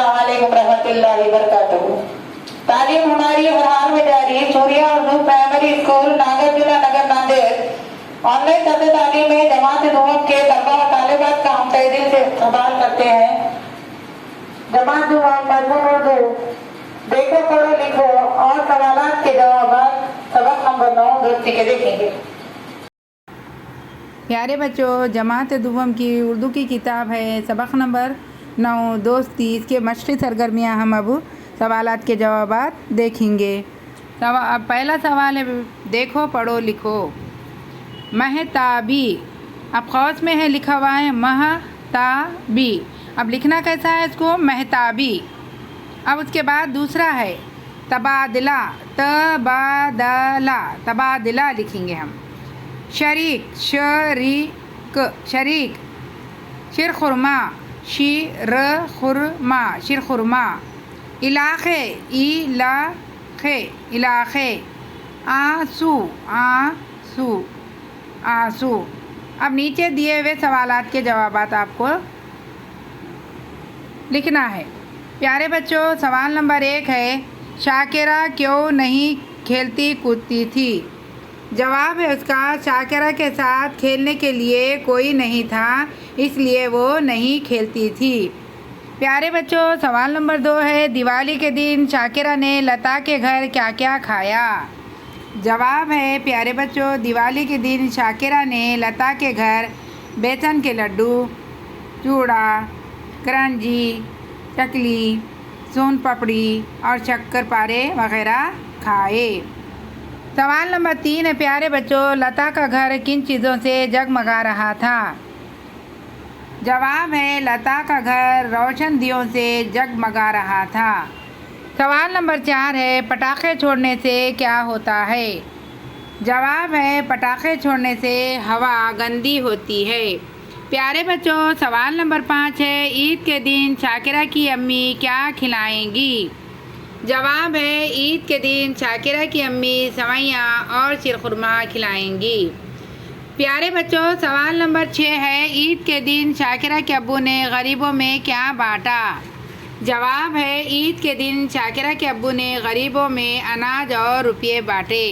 अस्सलाम वालेकुम रहमतुल्लाहि व बरकातहू। तालीम हमारी फरहान में जारी सूर्या उर्दू प्राइमरी स्कूल नागरजुला नगर नांदेड़ ऑनलाइन तर्ज तालीम में जमात दुआम के तलबा व तालिबात का हम तहे दिल से इस्तकबाल करते हैं। जमात दुआम मजमून उर्दू देखो पढ़ो लिखो और सवालात के जवाब सबक नंबर 9 दोस्ती के देखेंगे। प्यारे बच्चों, जमात दुआम की उर्दू की किताब है सबक नंबर 9 दोस्ती। इसके मशक़ी सरगर्मियाँ हम अब सवालात के जवाबात देखेंगे। अब पहला सवाल है, देखो पढ़ो लिखो। महताबी, अब खौस में है लिखा हुआ है महताबी। अब लिखना कैसा है इसको? महताबी। अब उसके बाद दूसरा है तबादला, तबादला, तबादला लिखेंगे हम। शरीक, शरीक, शरीक। शिरखुरमा, शिरखुरमा, शिरखुरमा। इलाक़े, इलाक़े, इलाक़े। आंसू, आंसू, आंसू। अब नीचे दिए हुए सवालात के जवाबात आपको लिखना है। प्यारे बच्चों, सवाल नंबर 1 है, शाकिरा क्यों नहीं खेलती कूदती थी? जवाब है उसका, शाकिरा के साथ खेलने के लिए कोई नहीं था, इसलिए वो नहीं खेलती थी। प्यारे बच्चों, सवाल नंबर 2 है, दिवाली के दिन शाकिरा ने लता के घर क्या क्या खाया? जवाब है प्यारे बच्चों, दिवाली के दिन शाकिरा ने लता के घर बेसन के लड्डू, चूड़ा, करंजी, चकली, सोन पापड़ी और शक्कर पारे वगैरह खाए। सवाल नंबर 3 है, प्यारे बच्चों, लता का घर किन चीज़ों से जगमगा रहा था? जवाब है लता का घर रोशन दियों से जगमगा रहा था। सवाल नंबर 4 है, पटाखे छोड़ने से क्या होता है? जवाब है पटाखे छोड़ने से हवा गंदी होती है। प्यारे बच्चों, सवाल नंबर 5 है, ईद के दिन शाकिरा की अम्मी क्या खिलाएंगी? जवाब है ईद के दिन शाकिरा की अम्मी सवैयाँ और शिरखुरमा खिलाएंगी। प्यारे बच्चों, सवाल नंबर 6 है, ईद के दिन शाकिरा के अब्बू ने गरीबों में क्या बांटा? जवाब है ईद के दिन शाकिरा के अब्बू ने गरीबों में अनाज और रुपये बांटे।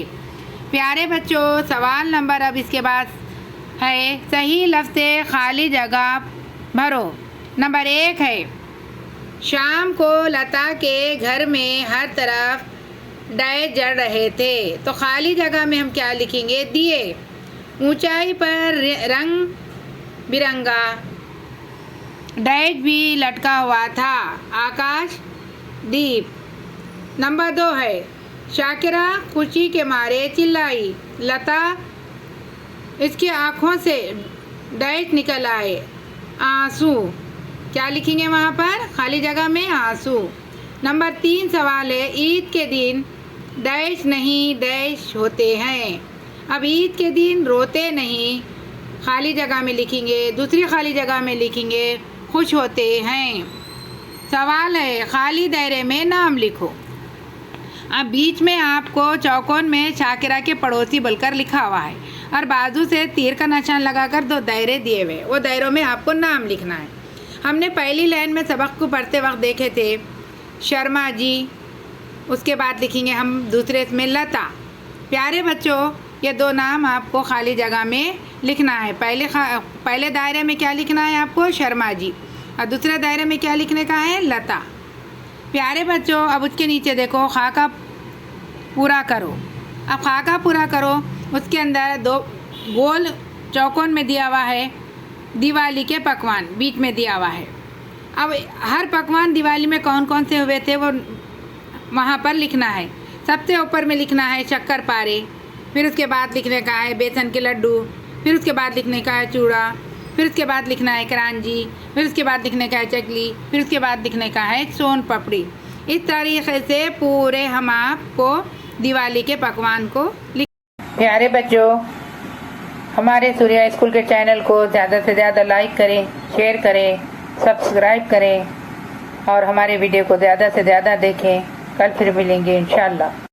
प्यारे बच्चों, सवाल नंबर अब इसके बाद है, सही लफ्ज़ से खाली जगह भरो। नंबर 1 है, शाम को लता के घर में हर तरफ डायट जल रहे थे, तो खाली जगह में हम क्या लिखेंगे? दिए। ऊंचाई पर रंग बिरंगा डायट भी लटका हुआ था, आकाश दीप। नंबर 2 है, शाकिरा खुशी के मारे चिल्लाई, लता इसकी आँखों से डायट निकल आए, आंसू। क्या लिखेंगे वहाँ पर? खाली जगह में आंसू। नंबर 3 सवाल है, ईद के दिन डैश नहीं डैश होते हैं। अब ईद के दिन रोते नहीं, खाली जगह में लिखेंगे, दूसरी खाली जगह में लिखेंगे खुश होते हैं। सवाल है, खाली दायरे में नाम लिखो। अब बीच में आपको चौकोन में शाकिरा के पड़ोसी बोलकर लिखा हुआ है और बाजू से तीर का निशान लगाकर 2 दायरे दिए हुए, वो दायरों में आपको नाम लिखना है। हमने पहली लाइन में सबक को पढ़ते वक्त देखे थे शर्मा जी, उसके बाद लिखेंगे हम दूसरे इसमें लता। प्यारे बच्चों, ये 2 नाम आपको खाली जगह में लिखना है। पहले दायरे में क्या लिखना है आपको? शर्मा जी। और दूसरे दायरे में क्या लिखने का है? लता। प्यारे बच्चों, अब उसके नीचे देखो, खाका पूरा करो। अब खाका पूरा करो, उसके अंदर 2 गोल चौकोन में दिया हुआ है दिवाली के पकवान, बीच में दिया हुआ है। अब हर पकवान दिवाली में कौन कौन से हुए थे वो वहाँ पर लिखना है। सबसे ऊपर में लिखना है शक्कर पारे, फिर उसके बाद लिखने का है बेसन के लड्डू, फिर उसके बाद लिखने का है चूड़ा, फिर उसके बाद लिखना है करांजी, फिर उसके बाद लिखने का है चकली, फिर उसके बाद लिखने का है सोन पापड़ी। इस तरीके से पूरे हम आपको दिवाली के पकवान को लिख। प्यारे बच्चों, हमारे सूर्या स्कूल के चैनल को ज़्यादा से ज़्यादा लाइक करें, शेयर करें, सब्सक्राइब करें और हमारे वीडियो को ज़्यादा से ज़्यादा देखें। कल फिर मिलेंगे इंशाअल्लाह।